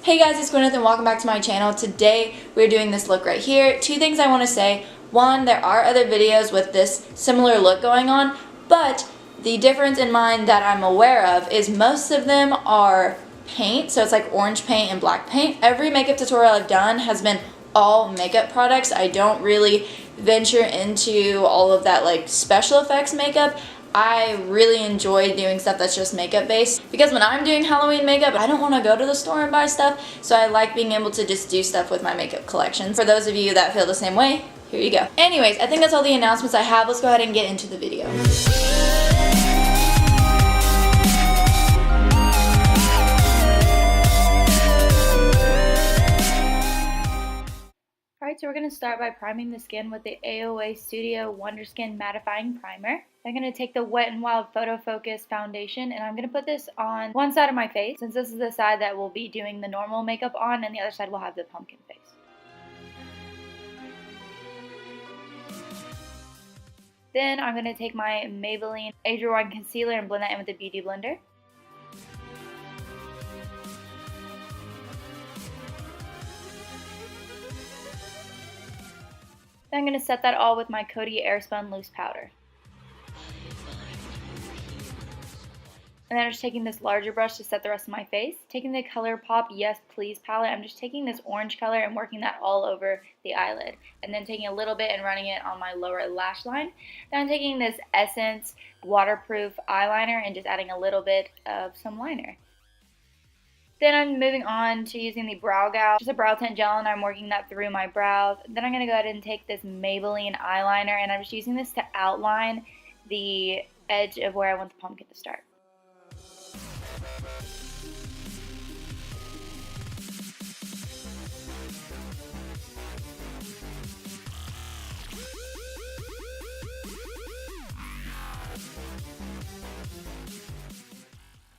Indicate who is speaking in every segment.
Speaker 1: Hey guys, it's Gwyneth and welcome back to my channel. Today we're doing this look right here. Two things I want to say. One, there are other videos with this similar look going on, but the difference in mine that I'm aware of is most of them are paint, so it's like orange paint and black paint. Every makeup tutorial I've done has been all makeup products. I don't really venture into all of that like special effects makeup. I really enjoy doing stuff that's just makeup based because when I'm doing Halloween makeup, I don't want to go to the store and buy stuff, so I like being able to just do stuff with my makeup collection. For those of you that feel the same way, here you go. Anyways, I think that's all the announcements I have. Let's go ahead and get into the video. Alright, so we're going to start by priming the skin with the AOA Studio Wonder Skin Mattifying Primer. I'm going to take the Wet n Wild Photo Focus Foundation and I'm going to put this on one side of my face, since this is the side that we'll be doing the normal makeup on and the other side will have the pumpkin face. Then I'm going to take my Maybelline Age Rewind Concealer and blend that in with the Beauty Blender. Then I'm going to set that all with my Coty Airspun Loose Powder. And then I'm just taking this larger brush to set the rest of my face. Taking the ColourPop Yes Please palette, I'm just taking this orange color and working that all over the eyelid. And then taking a little bit and running it on my lower lash line. Then I'm taking this Essence Waterproof Eyeliner and just adding a little bit of some liner. Then I'm moving on to using the Brow Gouge, just a brow tint gel, and I'm working that through my brows. Then I'm going to go ahead and take this Maybelline eyeliner, and I'm just using this to outline the edge of where I want the pumpkin to start.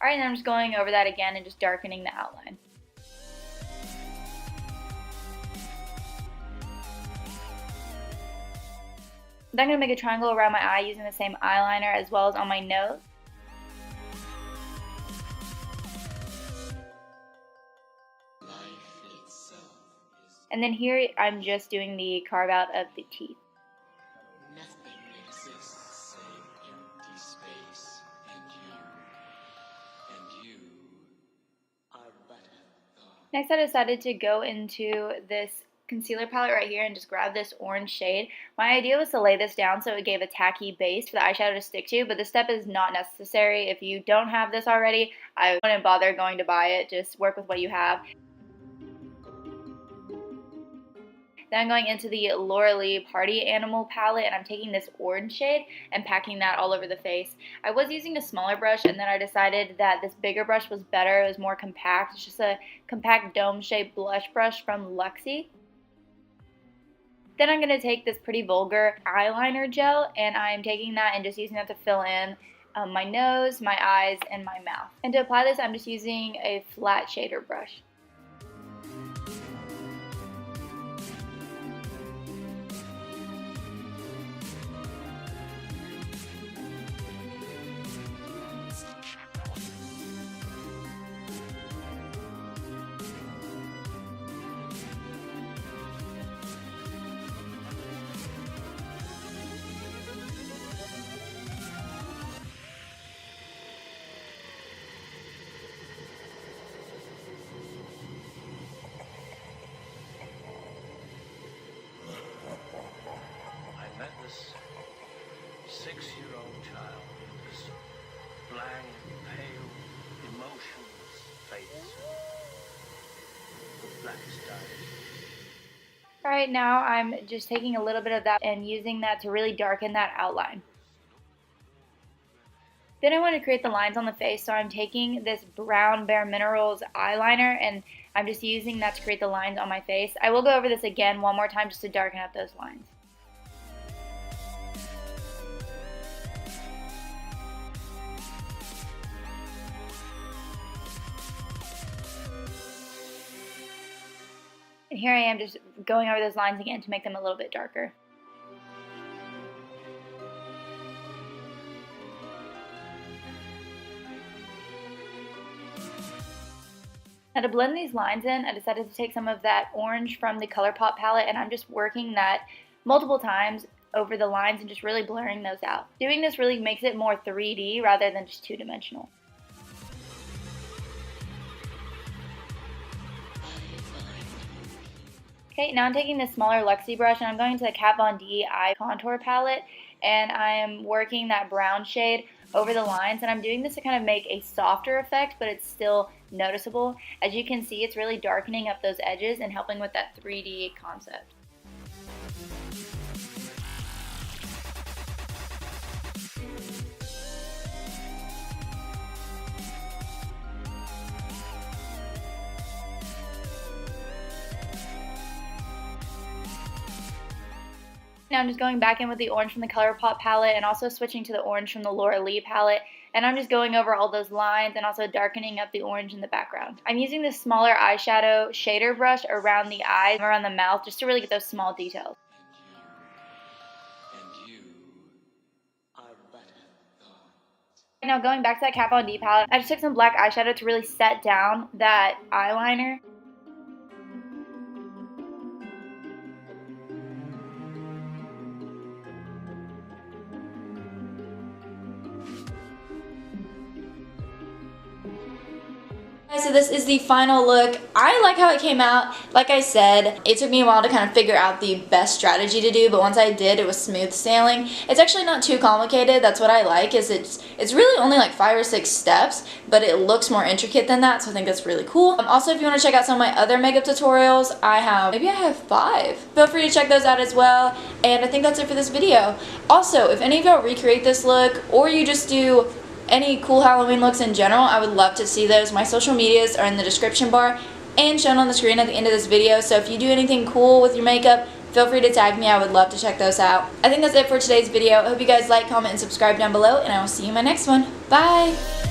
Speaker 1: Alright, and I'm just going over that again and just darkening the outline. Then I'm going to make a triangle around my eye using the same eyeliner as well as on my nose. And then here I'm just doing the carve out of the teeth. Next, I decided to go into this concealer palette right here and just grab this orange shade. My idea was to lay this down so it gave a tacky base for the eyeshadow to stick to, but this step is not necessary. If you don't have this already, I wouldn't bother going to buy it. Just work with what you have. Then I'm going into the Laura Lee Party Animal palette and I'm taking this orange shade and packing that all over the face. I was using a smaller brush and then I decided that this bigger brush was better. It was more compact. It's just a compact dome-shaped blush brush from Luxie. Then I'm going to take this Pretty Vulgar eyeliner gel and I'm taking that and just using that to fill in my nose, my eyes, and my mouth. And to apply this, I'm just using a flat shader brush.
Speaker 2: This 6-year-old child, this blank, pale, emotionless face with black eyes.
Speaker 1: Alright, now I'm just taking a little bit of that and using that to really darken that outline. Then I want to create the lines on the face, so I'm taking this brown Bare Minerals eyeliner and I'm just using that to create the lines on my face. I will go over this again one more time just to darken up those lines. And here I am just going over those lines again to make them a little bit darker. Now to blend these lines in, I decided to take some of that orange from the ColourPop palette, and I'm just working that multiple times over the lines and just really blurring those out. Doing this really makes it more 3D rather than just two-dimensional. Okay, now I'm taking this smaller Luxie brush and I'm going to the Kat Von D Eye Contour Palette, and I am working that brown shade over the lines, and I'm doing this to kind of make a softer effect, but it's still noticeable. As you can see, it's really darkening up those edges and helping with that 3D concept. Now I'm just going back in with the orange from the ColourPop palette and also switching to the orange from the Laura Lee palette, and I'm just going over all those lines and also darkening up the orange in the background. I'm using this smaller eyeshadow shader brush around the eyes, around the mouth, just to really get those small details. Now going back to that Kat Von D palette, I just took some black eyeshadow to really set down that eyeliner. So this is the final look. I like how it came out. Like I said, it took me a while to kind of figure out the best strategy to do, but once I did, it was smooth sailing. It's actually not too complicated. That's what I like, is it's really only like 5 or 6 steps, but it looks more intricate than that, so I think that's really cool. Also, if you want to check out some of my other makeup tutorials, maybe I have 5. Feel free to check those out as well, and I think that's it for this video. Also, if any of y'all recreate this look, or you just do any cool Halloween looks in general, I would love to see those. My social medias are in the description bar and shown on the screen at the end of this video, so if you do anything cool with your makeup, feel free to tag me. I would love to check those out. I think that's it for today's video. I hope you guys like, comment, and subscribe down below, and I will see you in my next one. Bye!